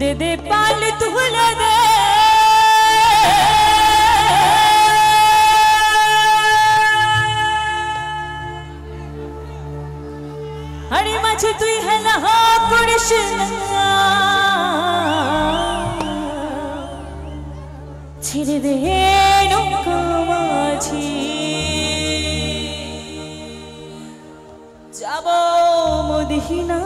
দে দে পাল তুলে দে আরে মাঝে তুই হেলা করিস না ছেড়ে দে নৌকা মাঝি যাব মদিনা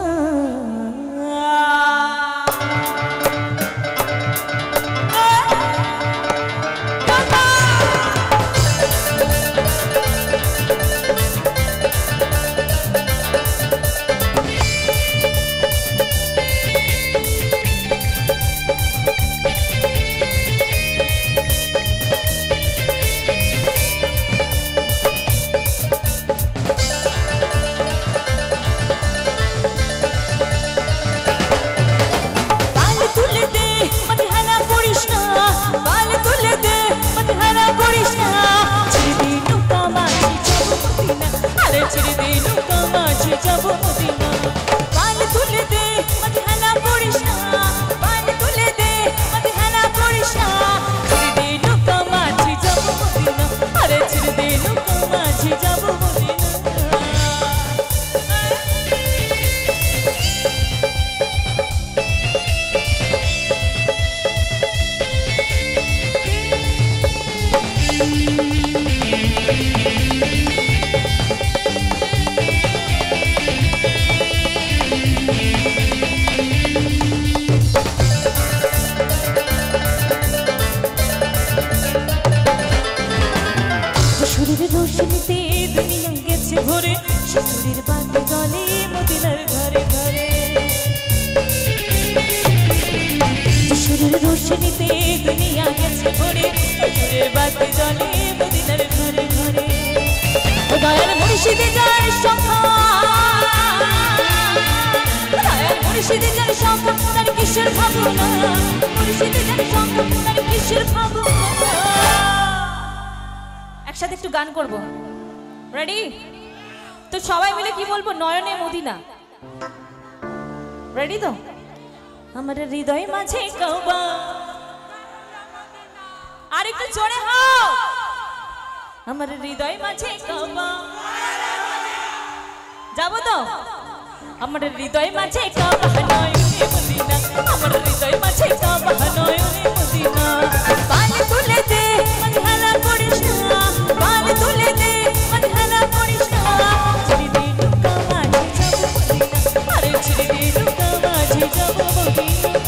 একসাথে একটু গান করব রেডি তো সবাই মিলে কি বলবো নয়নে মদিনা রেডি তো আমার হৃদয় মাঝে কাবা আর একটু জোরে হও আমার হৃদয় মাঝে কাবা যাব তো আমার হৃদয় মাঝে কাবা নয়নে মদিনা আমার হৃদয় মাঝে কাবা নয়নে মদিনা পাল তুলে দে মনহানা করিস না পাল তুলে দে মনহানা করিস না ছেড়ে দে নৌকা মাঝি যাব মদিনা আরে ছেড়ে দে নৌকা মাঝি যাব মদিনা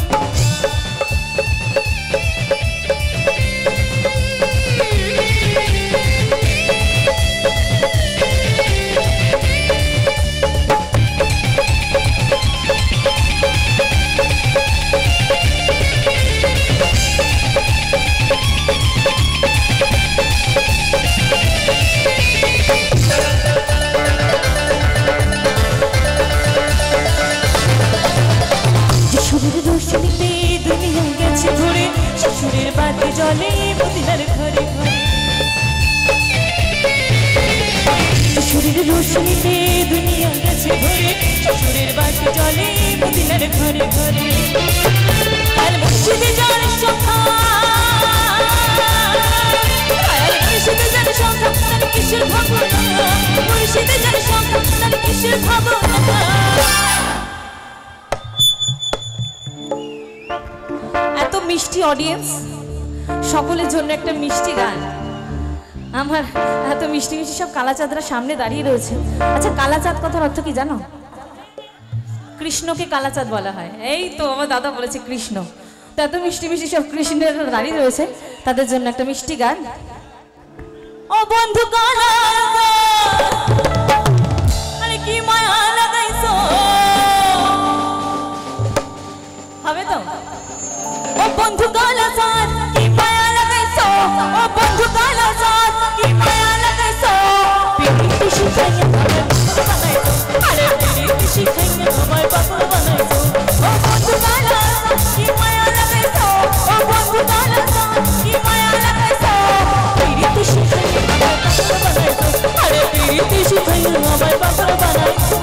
জলে মদিনার ঘরে ঘরে শ্বশুরের রোশনীতে দুনিয়া গেছে ভরে শ্বশুরের বাতি জলে মদিনার ঘরে ঘরে আর মুর্শিদে যার সংখ্যা আর মুর্শিদে যার সংখ্যা তার কিসের ভাবনা মুর্শিদে যার সংখ্যা তার কিসের ভাবনা এত মিষ্টি অডিয়েন্স সকলের জন্য একটা মিষ্টি গান আমার এত মিষ্টি মিষ্টি সব কালাচাঁদরা সামনে দাঁড়িয়ে রয়েছে আচ্ছা কালাচাঁদ কথার অর্থ কি জানো কৃষ্ণকে কালাচাঁদ বলা হয় এই তো আমার দাদা বলেছে কৃষ্ণ তো এত মিষ্টি মিষ্টি সব কৃষ্ণের দাঁড়িয়ে রয়েছে তাদের জন্য একটা মিষ্টি গান ও বন্ধু কালা আরে কি মায়া লাগাইছো হবে তো ও বন্ধু কালাচাঁদ কি মায়া লাগাইছো ও বন্ধু কালাচাঁদ কি মায়া লাগাইছো পিটি শিখাইয়া বানাইছো আরে পিটি শিখাইয়া আমার বাবা বানাইছো ও বন্ধু কালাচাঁদ কি মায়া লাগাইছো ও বন্ধু কালাচাঁদ কি মায়া লাগাইছো পিটি শিখাইয়া আমার বাবা বানাইছো আরে পিটি শিখাইয়া আমার বাবা বানাইছো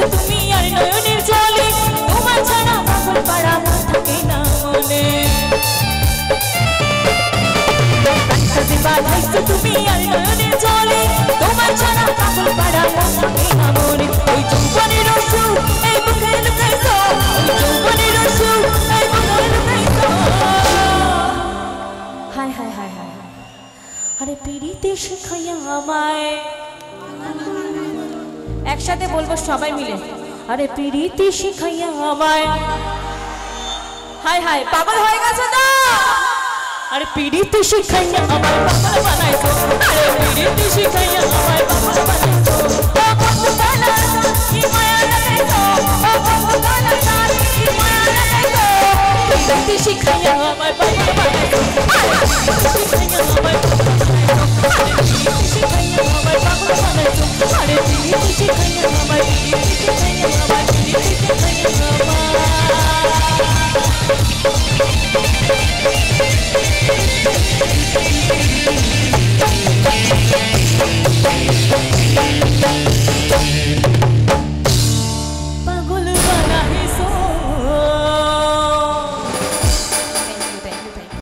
দেখছো তুমি আর নয়নের জলে তোমার ছাড়া পাগল পাড়া মন থাকে না মনে প্রাণটাতে বাঁধাইছো তুমি আর নয়নের জলে তোমার ছাড়া পাগল পাড়া মন থাকে না মনে ওই যৌবনের অসুখ এই মুখে লুকাইছো ওই যৌবনের অসুখ এই মুখে লুকাইছো হায় হায় হায় হায় আরে পিড়িতে শিখাইয়া আমায় একসাথে বলবো সবাই মিলে আরে পিড়িতে শিখাইয়া আমায় হায় হায় পাগল হয়ে গেছে তো আরে পিড়িতে শিখাইয়া আমায় পাগল বানাইছো আরে পিড়িতে শিখাইয়া আমায় পাগল বানাইছো ও বন্ধু কালা কি মায়া লাগাইছো ও বন্ধু কালা কি মায়া লাগাইছো পিড়িতে শিখাইয়া আমায় পাগল বানাইছো